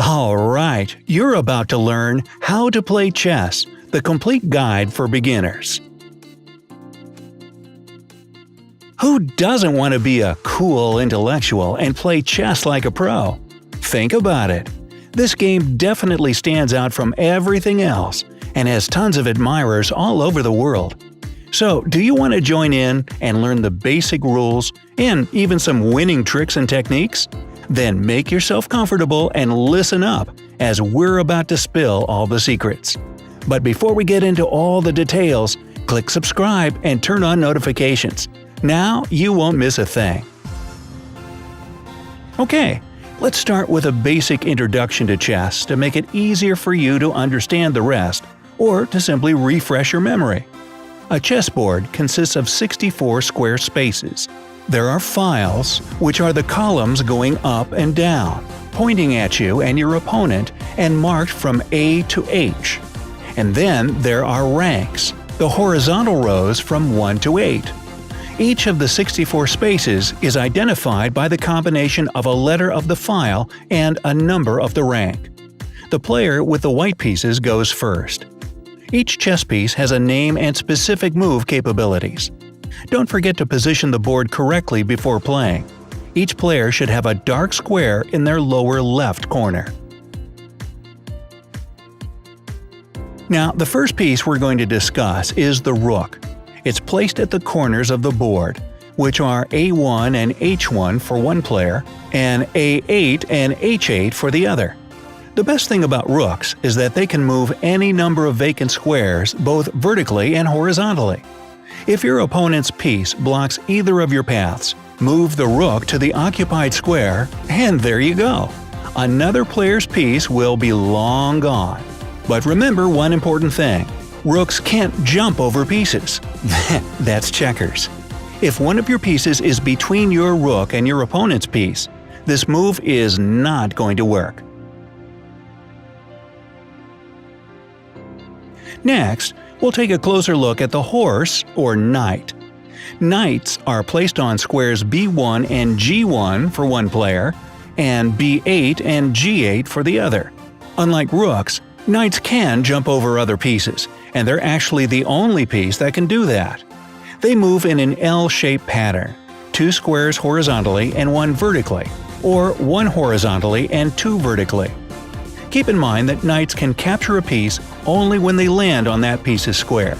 Alright, you're about to learn How to Play Chess, the complete guide for beginners. Who doesn't want to be a cool intellectual and play chess like a pro? Think about it. This game definitely stands out from everything else and has tons of admirers all over the world. So, do you want to join in and learn the basic rules and even some winning tricks and techniques? Then make yourself comfortable and listen up as we're about to spill all the secrets. But before we get into all the details, click subscribe and turn on notifications. Now you won't miss a thing. Okay, let's start with a basic introduction to chess to make it easier for you to understand the rest, or to simply refresh your memory. A chessboard consists of 64 square spaces. There are files, which are the columns going up and down, pointing at you and your opponent and marked from A to H. And then there are ranks, the horizontal rows from 1 to 8. Each of the 64 spaces is identified by the combination of a letter of the file and a number of the rank. The player with the white pieces goes first. Each chess piece has a name and specific move capabilities. Don't forget to position the board correctly before playing. Each player should have a dark square in their lower left corner. Now, the first piece we're going to discuss is the rook. It's placed at the corners of the board, which are A1 and H1 for one player, and A8 and H8 for the other. The best thing about rooks is that they can move any number of vacant squares both vertically and horizontally. If your opponent's piece blocks either of your paths, move the rook to the occupied square, and there you go. Another player's piece will be long gone. But remember one important thing. Rooks can't jump over pieces. That's checkers. If one of your pieces is between your rook and your opponent's piece, this move is not going to work. Next, we'll take a closer look at the horse or knight. Knights are placed on squares B1 and G1 for one player, and B8 and G8 for the other. Unlike rooks, knights can jump over other pieces, and they're actually the only piece that can do that. They move in an L-shaped pattern, 2 squares horizontally and 1 vertically, or 1 horizontally and 2 vertically. Keep in mind that knights can capture a piece only when they land on that piece's square.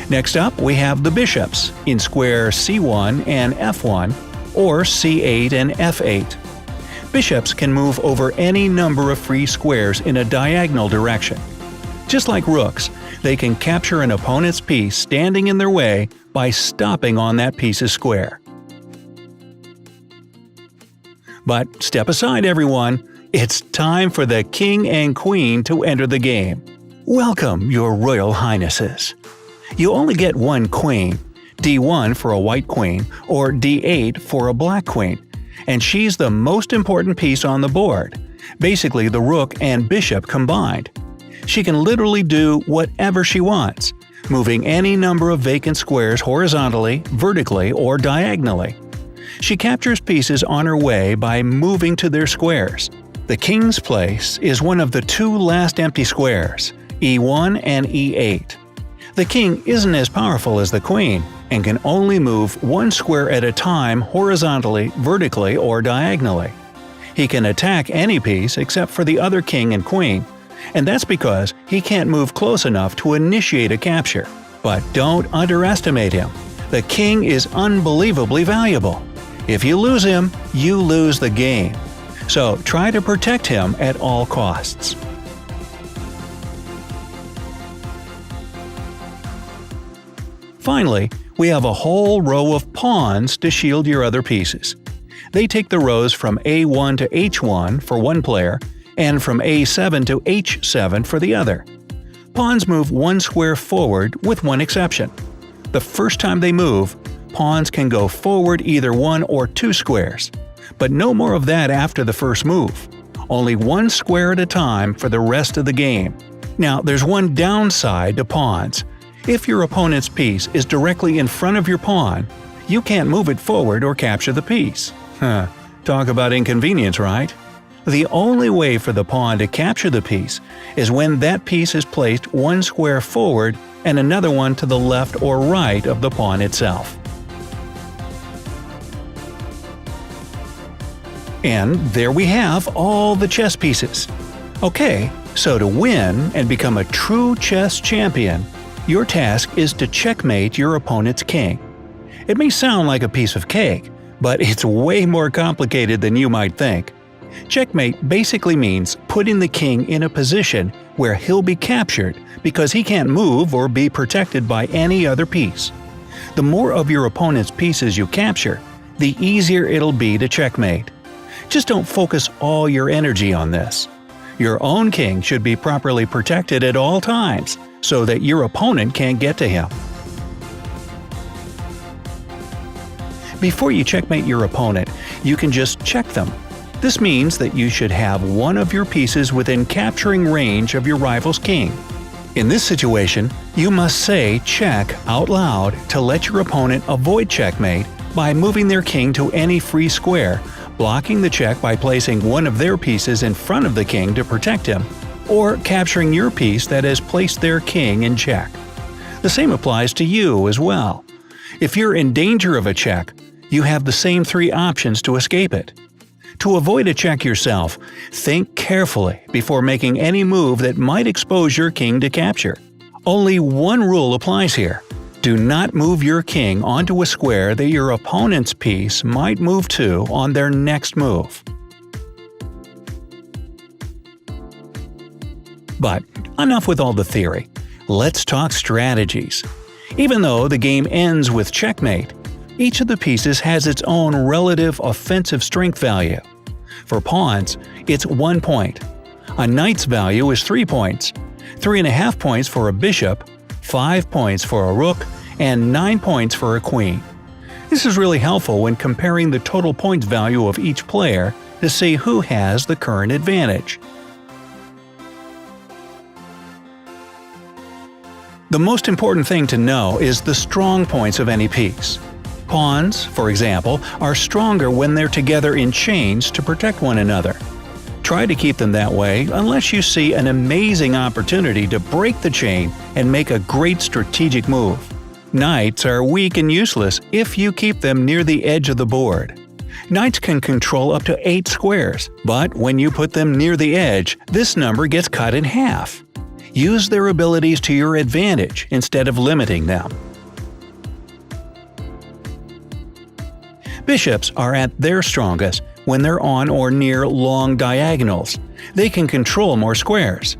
Next up, we have the bishops in square C1 and F1, or C8 and F8. Bishops can move over any number of free squares in a diagonal direction. Just like rooks, they can capture an opponent's piece standing in their way by stopping on that piece's square. But step aside, everyone. It's time for the king and queen to enter the game. Welcome, your royal highnesses. You only get one queen, D1 for a white queen or D8 for a black queen, and she's the most important piece on the board, basically the rook and bishop combined. She can literally do whatever she wants, moving any number of vacant squares horizontally, vertically, or diagonally. She captures pieces on her way by moving to their squares. The king's place is one of the 2 last empty squares, E1 and E8. The king isn't as powerful as the queen, and can only move 1 square at a time horizontally, vertically, or diagonally. He can attack any piece except for the other king and queen, and that's because he can't move close enough to initiate a capture. But don't underestimate him. The king is unbelievably valuable. If you lose him, you lose the game. So try to protect him at all costs. Finally, we have a whole row of pawns to shield your other pieces. They take the rows from A1 to H1 for one player, and from A7 to H7 for the other. Pawns move 1 square forward with one exception. The first time they move, pawns can go forward either 1 or 2 squares. But no more of that after the first move. Only 1 square at a time for the rest of the game. Now, there's one downside to pawns. If your opponent's piece is directly in front of your pawn, you can't move it forward or capture the piece. Talk about inconvenience, right? The only way for the pawn to capture the piece is when that piece is placed one square forward and another one to the left or right of the pawn itself. And there we have all the chess pieces. Okay, so to win and become a true chess champion, your task is to checkmate your opponent's king. It may sound like a piece of cake, but it's way more complicated than you might think. Checkmate basically means putting the king in a position where he'll be captured because he can't move or be protected by any other piece. The more of your opponent's pieces you capture, the easier it'll be to checkmate. Just don't focus all your energy on this. Your own king should be properly protected at all times so that your opponent can't get to him. Before you checkmate your opponent, you can just check them. This means that you should have one of your pieces within capturing range of your rival's king. In this situation, you must say check out loud to let your opponent avoid checkmate by moving their king to any free square, blocking the check by placing one of their pieces in front of the king to protect him, or capturing your piece that has placed their king in check. The same applies to you as well. If you're in danger of a check, you have the same three options to escape it. To avoid a check yourself, think carefully before making any move that might expose your king to capture. Only one rule applies here. Do not move your king onto a square that your opponent's piece might move to on their next move. But enough with all the theory. Let's talk strategies. Even though the game ends with checkmate, each of the pieces has its own relative offensive strength value. For pawns, it's 1 point. A knight's value is 3 points, 3.5 points for a bishop, 5 points for a rook, and 9 points for a queen. This is really helpful when comparing the total points value of each player to see who has the current advantage. The most important thing to know is the strong points of any piece. Pawns, for example, are stronger when they're together in chains to protect one another. Try to keep them that way unless you see an amazing opportunity to break the chain and make a great strategic move. Knights are weak and useless if you keep them near the edge of the board. Knights can control up to 8 squares, but when you put them near the edge, this number gets cut in half. Use their abilities to your advantage instead of limiting them. Bishops are at their strongest when they're on or near long diagonals. They can control more squares.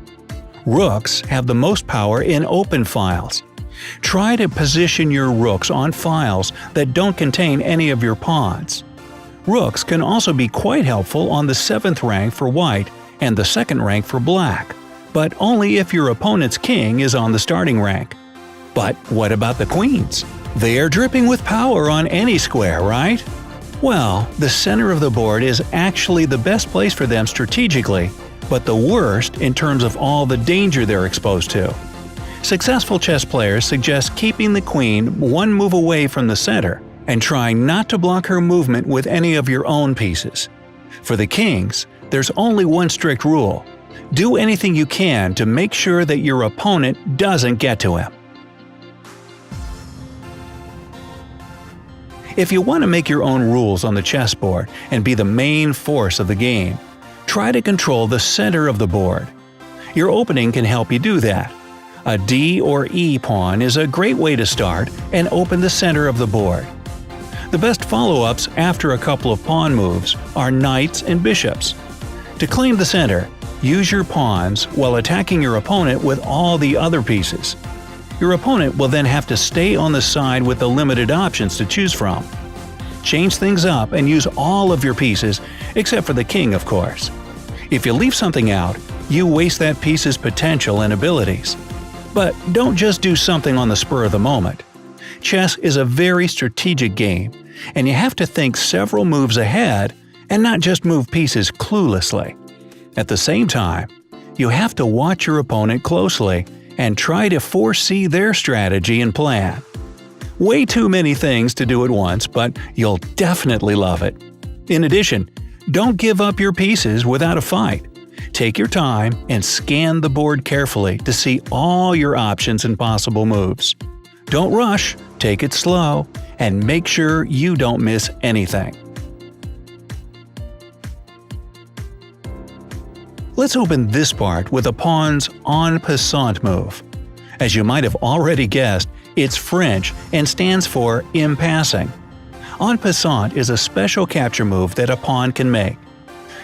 Rooks have the most power in open files. Try to position your rooks on files that don't contain any of your pawns. Rooks can also be quite helpful on the 7th rank for white and the 2nd rank for black, but only if your opponent's king is on the starting rank. But what about the queens? They are dripping with power on any square, right? Well, the center of the board is actually the best place for them strategically, but the worst in terms of all the danger they're exposed to. Successful chess players suggest keeping the queen one move away from the center and trying not to block her movement with any of your own pieces. For the kings, there's only one strict rule. Do anything you can to make sure that your opponent doesn't get to him. If you want to make your own rules on the chessboard and be the main force of the game, try to control the center of the board. Your opening can help you do that. A D or E pawn is a great way to start and open the center of the board. The best follow-ups after a couple of pawn moves are knights and bishops. To claim the center, use your pawns while attacking your opponent with all the other pieces. Your opponent will then have to stay on the side with the limited options to choose from. Change things up and use all of your pieces, except for the king, of course. If you leave something out, you waste that piece's potential and abilities. But don't just do something on the spur of the moment. Chess is a very strategic game, and you have to think several moves ahead and not just move pieces cluelessly. At the same time, you have to watch your opponent closely and try to foresee their strategy and plan. Way too many things to do at once, but you'll definitely love it. In addition, don't give up your pieces without a fight. Take your time and scan the board carefully to see all your options and possible moves. Don't rush, take it slow, and make sure you don't miss anything. Let's open this part with a pawn's en passant move. As you might have already guessed, it's French and stands for in passing. En passant is a special capture move that a pawn can make.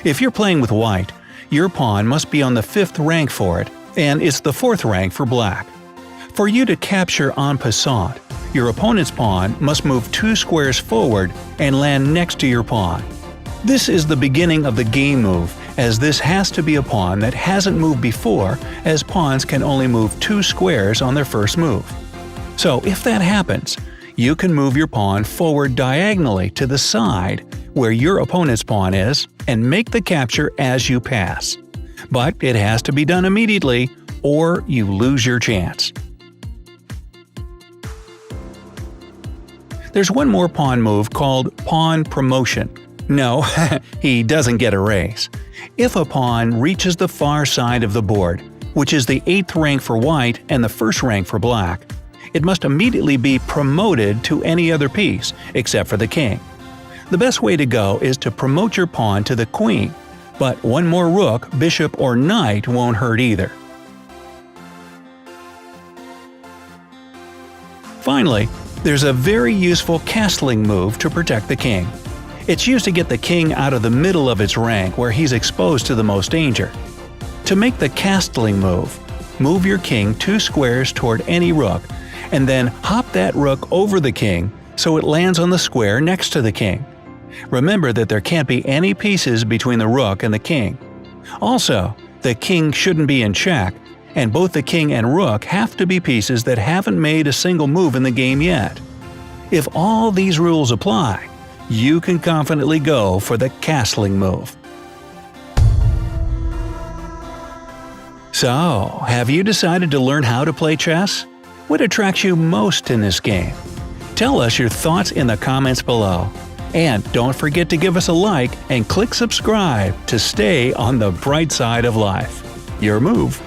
If you're playing with white, your pawn must be on the 5th rank for it, and it's the 4th rank for black. For you to capture en passant, your opponent's pawn must move 2 squares forward and land next to your pawn. This is the beginning of the game move, as this has to be a pawn that hasn't moved before, as pawns can only move 2 squares on their first move. So if that happens, you can move your pawn forward diagonally to the side where your opponent's pawn is and make the capture as you pass. But it has to be done immediately, or you lose your chance. There's one more pawn move called pawn promotion. No, he doesn't get a raise. If a pawn reaches the far side of the board, which is the 8th rank for white and the 1st rank for black, it must immediately be promoted to any other piece, except for the king. The best way to go is to promote your pawn to the queen, but one more rook, bishop, or knight won't hurt either. Finally, there's a very useful castling move to protect the king. It's used to get the king out of the middle of its rank where he's exposed to the most danger. To make the castling move, move your king 2 squares toward any rook, and then hop that rook over the king so it lands on the square next to the king. Remember that there can't be any pieces between the rook and the king. Also, the king shouldn't be in check, and both the king and rook have to be pieces that haven't made a single move in the game yet. If all these rules apply, you can confidently go for the castling move. So, have you decided to learn how to play chess? What attracts you most in this game? Tell us your thoughts in the comments below. And don't forget to give us a like and click subscribe to stay on the bright side of life. Your move.